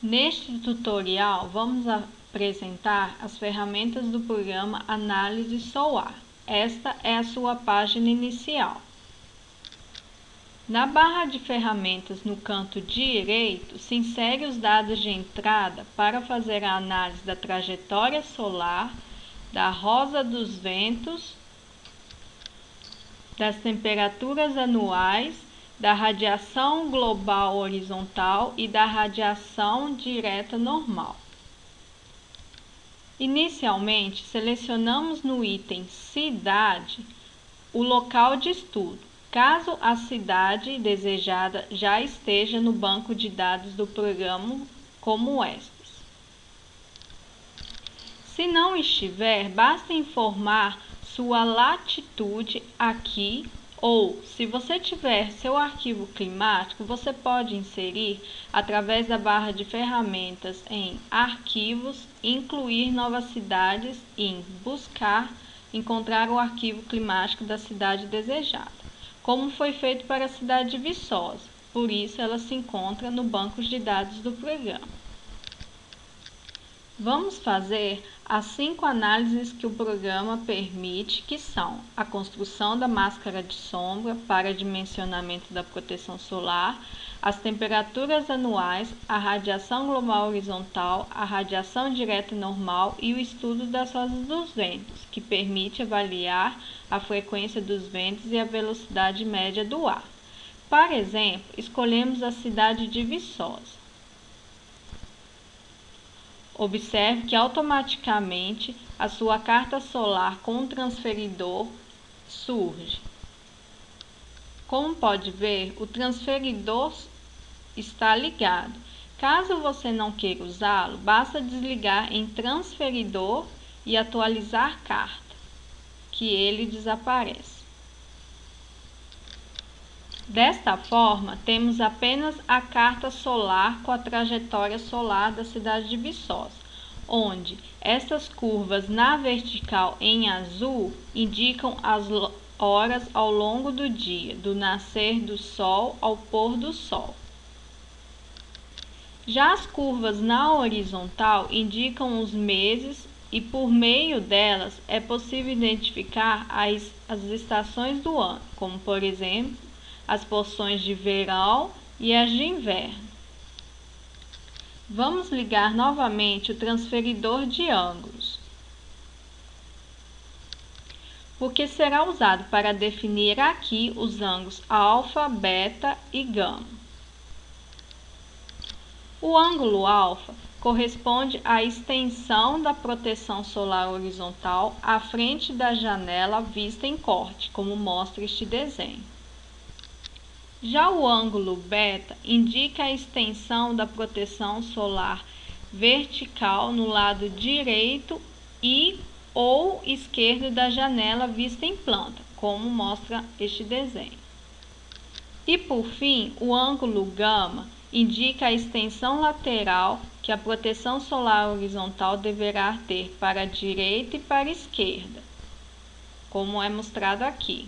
Neste tutorial, vamos apresentar as ferramentas do programa Análise Solar. Esta é a sua página inicial. Na barra de ferramentas no canto direito, se insere os dados de entrada para fazer a análise da trajetória solar, da rosa dos ventos, das temperaturas anuais, da radiação global horizontal e da radiação direta normal. Inicialmente, selecionamos no item Cidade o local de estudo, caso a cidade desejada já esteja no banco de dados do programa, como estas. Se não estiver, basta informar sua latitude aqui, ou, se você tiver seu arquivo climático, você pode inserir através da barra de ferramentas em Arquivos, Incluir novas cidades e em Buscar, encontrar o arquivo climático da cidade desejada, como foi feito para a cidade de Viçosa, por isso ela se encontra no banco de dados do programa. Vamos fazer as 5 análises que o programa permite, que são a construção da máscara de sombra para dimensionamento da proteção solar, as temperaturas anuais, a radiação global horizontal, a radiação direta normal e o estudo das rosas dos ventos, que permite avaliar a frequência dos ventos e a velocidade média do ar. Por exemplo, escolhemos a cidade de Viçosa. Observe que automaticamente a sua carta solar com transferidor surge. Como pode ver, o transferidor está ligado. Caso você não queira usá-lo, basta desligar em transferidor e atualizar carta, que ele desaparece. Desta forma, temos apenas a carta solar com a trajetória solar da cidade de Viçosa, onde estas curvas na vertical em azul indicam as horas ao longo do dia, do nascer do sol ao pôr do sol. Já as curvas na horizontal indicam os meses e por meio delas é possível identificar as estações do ano, como por exemplo, as porções de verão e as de inverno. Vamos ligar novamente o transferidor de ângulos, porque será usado para definir aqui os ângulos alfa, beta e gama. O ângulo alfa corresponde à extensão da proteção solar horizontal à frente da janela vista em corte, como mostra este desenho. Já o ângulo beta indica a extensão da proteção solar vertical no lado direito e ou esquerdo da janela vista em planta, como mostra este desenho. E por fim, o ângulo gama indica a extensão lateral que a proteção solar horizontal deverá ter para a direita e para a esquerda, como é mostrado aqui.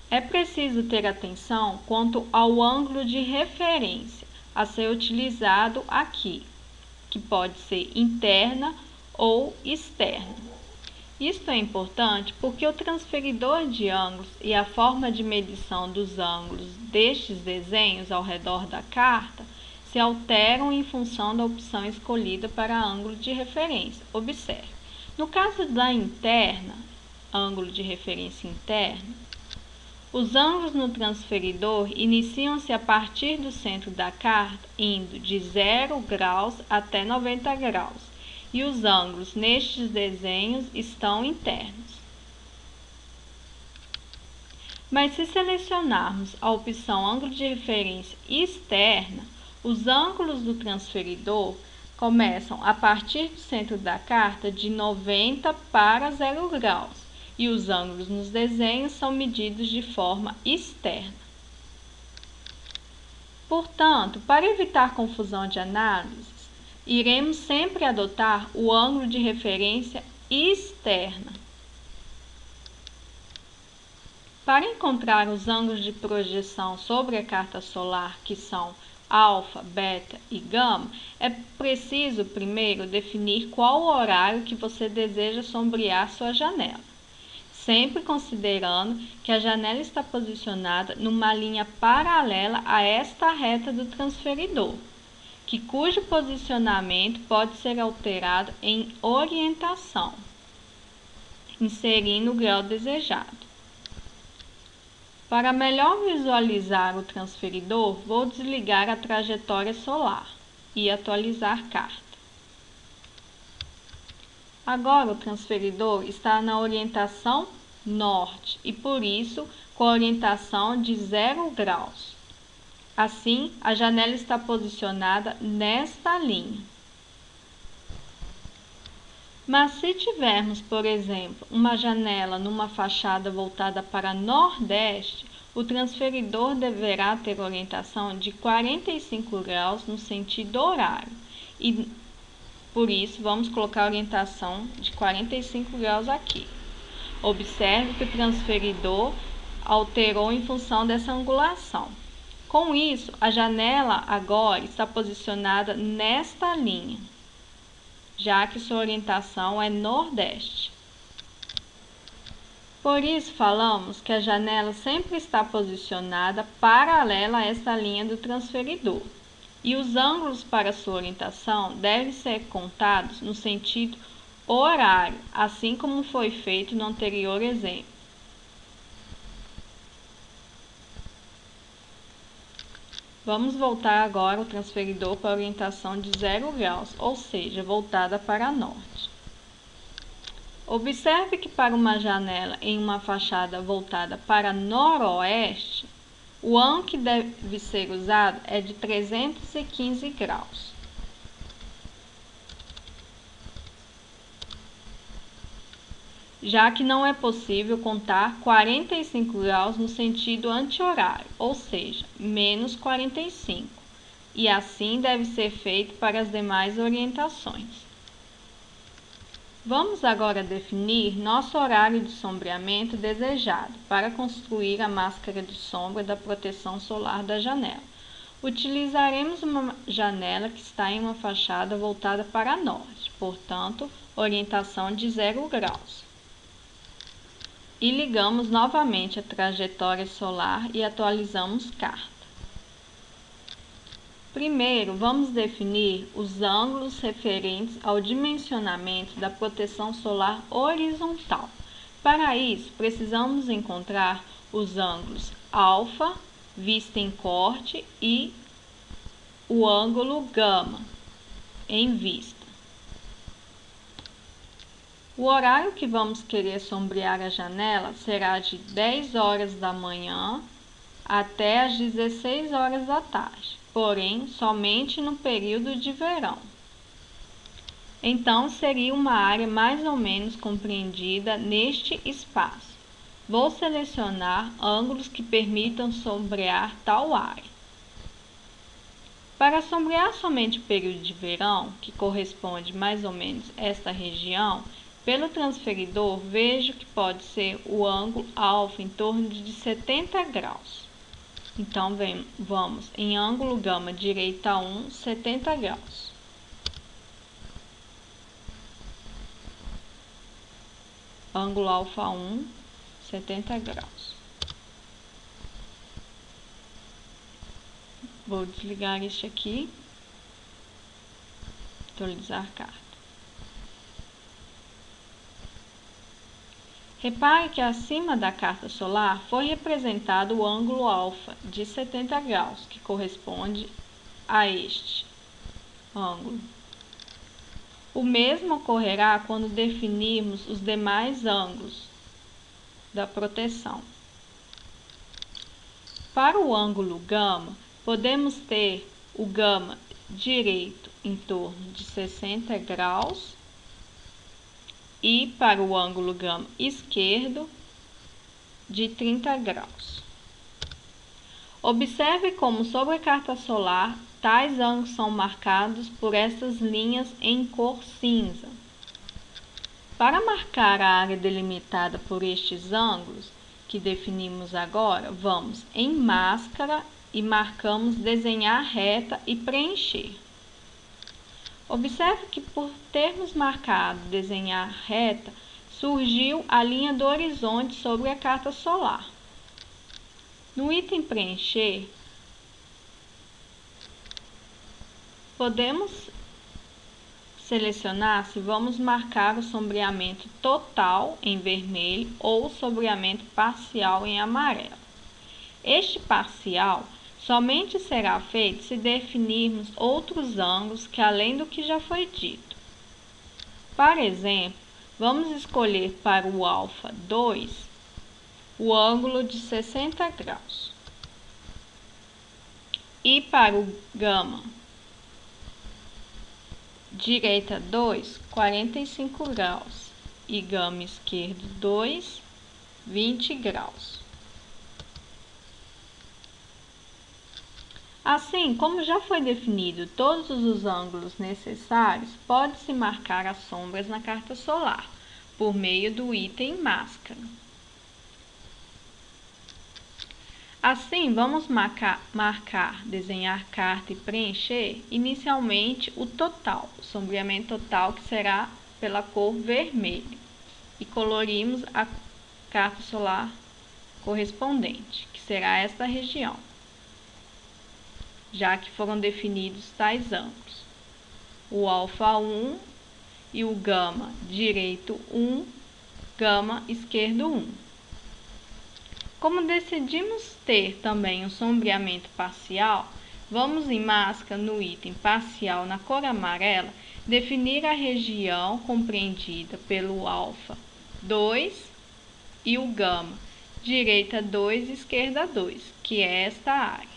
É preciso ter atenção quanto ao ângulo de referência a ser utilizado aqui, que pode ser interna ou externa. Isto é importante porque o transferidor de ângulos e a forma de medição dos ângulos destes desenhos ao redor da carta se alteram em função da opção escolhida para ângulo de referência. Observe, no caso da interna, ângulo de referência interna, os ângulos no transferidor iniciam-se a partir do centro da carta, indo de 0 graus até 90 graus, e os ângulos nestes desenhos estão internos. Mas se selecionarmos a opção ângulo de referência externa, os ângulos do transferidor começam a partir do centro da carta de 90 para 0 graus. E os ângulos nos desenhos são medidos de forma externa. Portanto, para evitar confusão de análises, iremos sempre adotar o ângulo de referência externa. Para encontrar os ângulos de projeção sobre a carta solar, que são alfa, beta e gama, é preciso primeiro definir qual o horário que você deseja sombrear sua janela, sempre considerando que a janela está posicionada numa linha paralela a esta reta do transferidor, cujo posicionamento pode ser alterado em orientação, inserindo o grau desejado. Para melhor visualizar o transferidor, vou desligar a trajetória solar e atualizar carta. Agora o transferidor está na orientação norte e por isso com a orientação de 0 graus. Assim, a janela está posicionada nesta linha. Mas se tivermos, por exemplo, uma janela numa fachada voltada para nordeste, o transferidor deverá ter orientação de 45 graus no sentido horário e por isso vamos colocar a orientação de 45 graus aqui. Observe que o transferidor alterou em função dessa angulação. Com isso, a janela agora está posicionada nesta linha, já que sua orientação é nordeste. Por isso, falamos que a janela sempre está posicionada paralela a esta linha do transferidor, e os ângulos para sua orientação devem ser contados no sentido horário, assim como foi feito no anterior exemplo. Vamos voltar agora o transferidor para a orientação de 0 graus, ou seja, voltada para norte. Observe que para uma janela em uma fachada voltada para noroeste, o ângulo que deve ser usado é de 315 graus. Já que não é possível contar 45 graus no sentido anti-horário, ou seja, menos 45, e assim deve ser feito para as demais orientações. Vamos agora definir nosso horário de sombreamento desejado para construir a máscara de sombra da proteção solar da janela. Utilizaremos uma janela que está em uma fachada voltada para norte, portanto, orientação de 0 graus. E ligamos novamente a trajetória solar e atualizamos carta. Primeiro, vamos definir os ângulos referentes ao dimensionamento da proteção solar horizontal. Para isso, precisamos encontrar os ângulos alfa, vista em corte, e o ângulo gama, em vista. O horário que vamos querer sombrear a janela será de 10 horas da manhã até as 16 horas da tarde, porém somente no período de verão. Então, seria uma área mais ou menos compreendida neste espaço. Vou selecionar ângulos que permitam sombrear tal área. Para sombrear somente o período de verão, que corresponde mais ou menos a esta região, pelo transferidor, vejo que pode ser o ângulo alfa em torno de 70 graus. Então, vamos em ângulo gama direita 1, 70 graus. Ângulo alfa 1, 70 graus. Vou desligar este aqui. Atualizar a carta. Repare que acima da carta solar foi representado o ângulo alfa de 70 graus, que corresponde a este ângulo. O mesmo ocorrerá quando definirmos os demais ângulos da proteção. Para o ângulo gama, podemos ter o gama direito em torno de 60 graus e para o ângulo gama esquerdo de 30 graus. Observe como sobre a carta solar tais ângulos são marcados por essas linhas em cor cinza. Para marcar a área delimitada por estes ângulos que definimos agora, vamos em máscara e marcamos desenhar reta e preencher. Observe que por termos marcado desenhar reta, surgiu a linha do horizonte sobre a carta solar. No item preencher, podemos selecionar se vamos marcar o sombreamento total em vermelho ou o sombreamento parcial em amarelo. Este parcial somente será feito se definirmos outros ângulos que além do que já foi dito. Por exemplo, vamos escolher para o alfa 2 o ângulo de 60 graus e para o gama direita 2, 45 graus e gama esquerdo 2, 20 graus. Assim, como já foi definido todos os ângulos necessários, pode-se marcar as sombras na carta solar, por meio do item máscara. Assim, vamos marcar, desenhar carta e preencher inicialmente o total, o sombreamento total que será pela cor vermelho, e colorimos a carta solar correspondente, que será esta região, já que foram definidos tais ângulos, o alfa 1 e o gama direito 1, gama esquerdo 1. Como decidimos ter também um sombreamento parcial, vamos em máscara no item parcial na cor amarela, definir a região compreendida pelo alfa 2 e o gama, direita 2 e esquerda 2, que é esta área.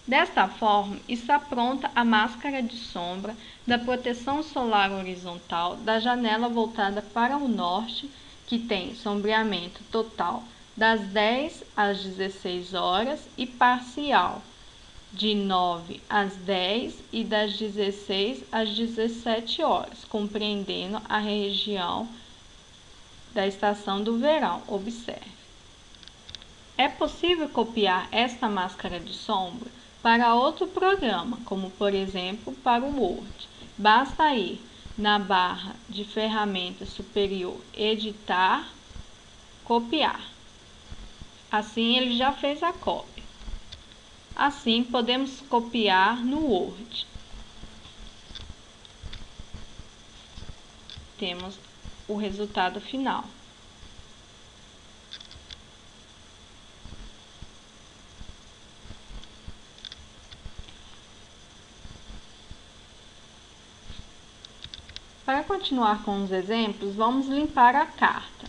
Desta forma, está pronta a máscara de sombra da proteção solar horizontal da janela voltada para o norte, que tem sombreamento total das 10 às 16 horas e parcial de 9 às 10 e das 16 às 17 horas, compreendendo a região da estação do verão. Observe. É possível copiar esta máscara de sombra para outro programa, como por exemplo para o Word. Basta ir na barra de ferramenta superior, editar, copiar. Assim ele já fez a cópia. Assim podemos copiar no Word. Temos o resultado final. Para continuar com os exemplos, vamos limpar a carta.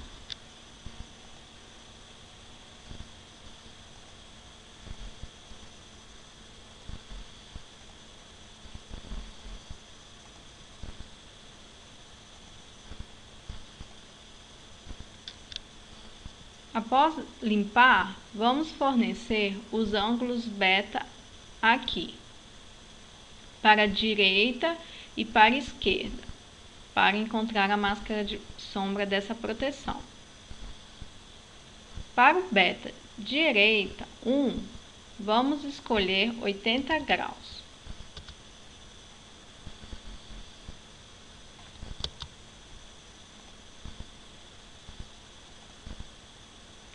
Após limpar, vamos fornecer os ângulos beta aqui, para a direita e para a esquerda, para encontrar a máscara de sombra dessa proteção. Para o beta direita 1, vamos escolher 80 graus.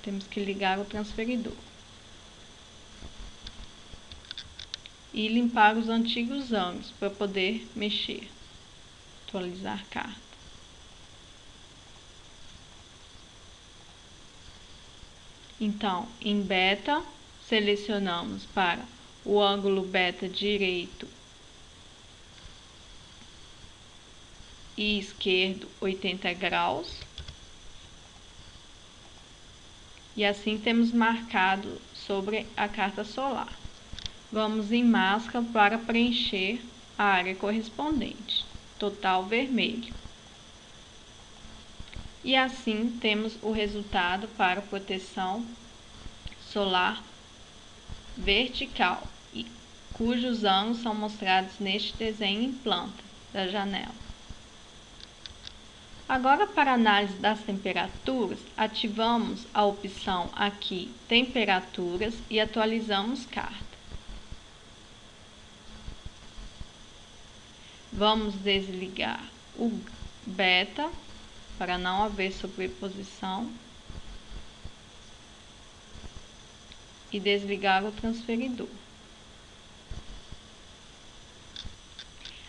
Temos que ligar o transferidor e limpar os antigos ângulos para poder mexer, atualizar a carta. Então, em beta, selecionamos para o ângulo beta direito e esquerdo 80 graus. E assim temos marcado sobre a carta solar. Vamos em máscara para preencher a área correspondente, total vermelho. E assim temos o resultado para proteção solar vertical, cujos ângulos são mostrados neste desenho em planta da janela. Agora, para análise das temperaturas, ativamos a opção aqui Temperaturas e atualizamos carta. Vamos desligar o beta para não haver sobreposição e desligar o transferidor.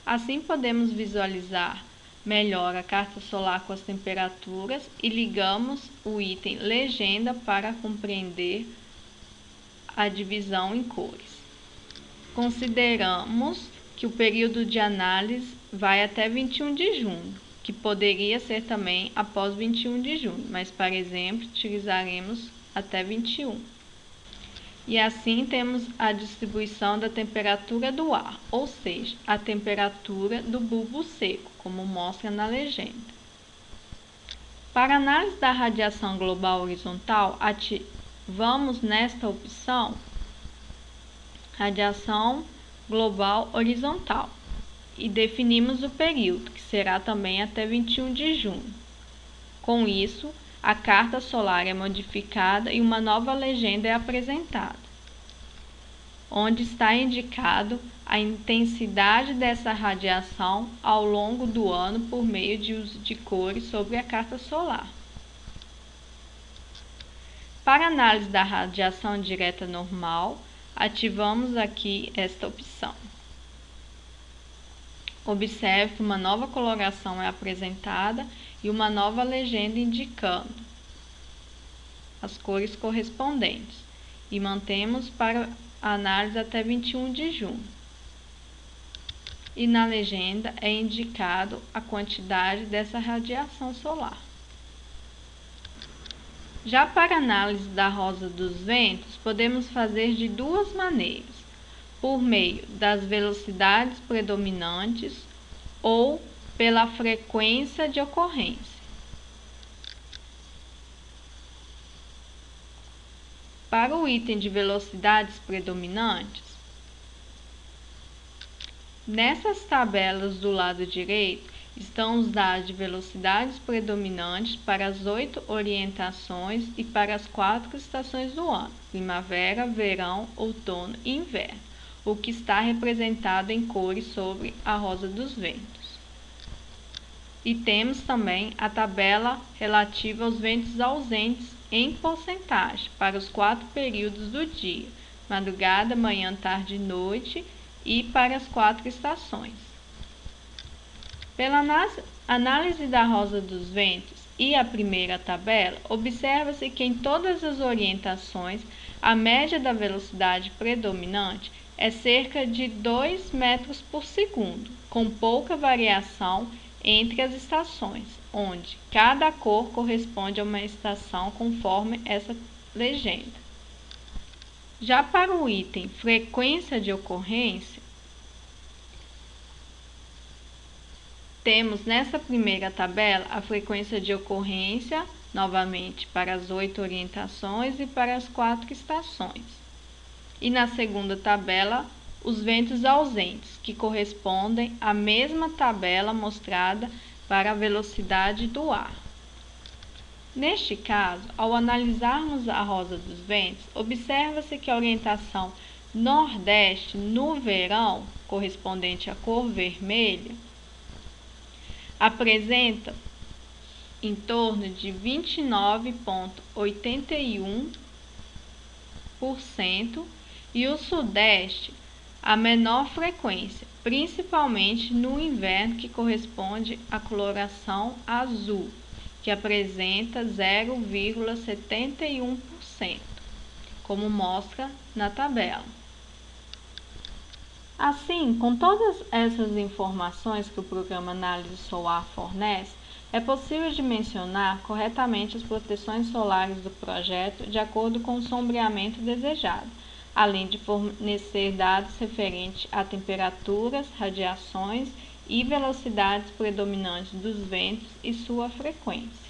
Assim podemos visualizar melhor a carta solar com as temperaturas e ligamos o item Legenda para compreender a divisão em cores. Consideramos que o período de análise vai até 21 de junho, que poderia ser também após 21 de junho, mas para exemplo utilizaremos até 21. E assim temos a distribuição da temperatura do ar, ou seja, a temperatura do bulbo seco, como mostra na legenda. Para análise da radiação global horizontal, ativamos nesta opção Radiação global horizontal e definimos o período, que será também até 21 de junho. Com isso, a carta solar é modificada e uma nova legenda é apresentada, onde está indicado a intensidade dessa radiação ao longo do ano por meio de uso de cores sobre a carta solar. Para análise da radiação direta normal, ativamos aqui esta opção. Observe que uma nova coloração é apresentada e uma nova legenda indicando as cores correspondentes, e mantemos para a análise até 21 de junho. E na legenda é indicado a quantidade dessa radiação solar. Já para a análise da rosa dos ventos, podemos fazer de duas maneiras: por meio das velocidades predominantes ou pela frequência de ocorrência. Para o item de velocidades predominantes, nessas tabelas do lado direito estão os dados de velocidades predominantes para as 8 orientações e para as 4 estações do ano: primavera, verão, outono e inverno, o que está representado em cores sobre a rosa dos ventos. E temos também a tabela relativa aos ventos ausentes em porcentagem para os 4 períodos do dia: madrugada, manhã, tarde e noite, e para as 4 estações. Pela análise da rosa dos ventos e a primeira tabela, observa-se que em todas as orientações a média da velocidade predominante é cerca de 2 metros por segundo, com pouca variação entre as estações, onde cada cor corresponde a uma estação conforme essa legenda. Já para o item frequência de ocorrência, temos nessa primeira tabela a frequência de ocorrência, novamente para as 8 orientações e para as 4 estações. E na segunda tabela, os ventos ausentes, que correspondem à mesma tabela mostrada para a velocidade do ar. Neste caso, ao analisarmos a rosa dos ventos, observa-se que a orientação nordeste no verão, correspondente à cor vermelha, apresenta em torno de 29,81% e o sudeste a menor frequência, principalmente no inverno, que corresponde à coloração azul, que apresenta 0,71%, como mostra na tabela. Assim, com todas essas informações que o programa Análise Solar fornece, é possível dimensionar corretamente as proteções solares do projeto de acordo com o sombreamento desejado, além de fornecer dados referentes a temperaturas, radiações e velocidades predominantes dos ventos e sua frequência.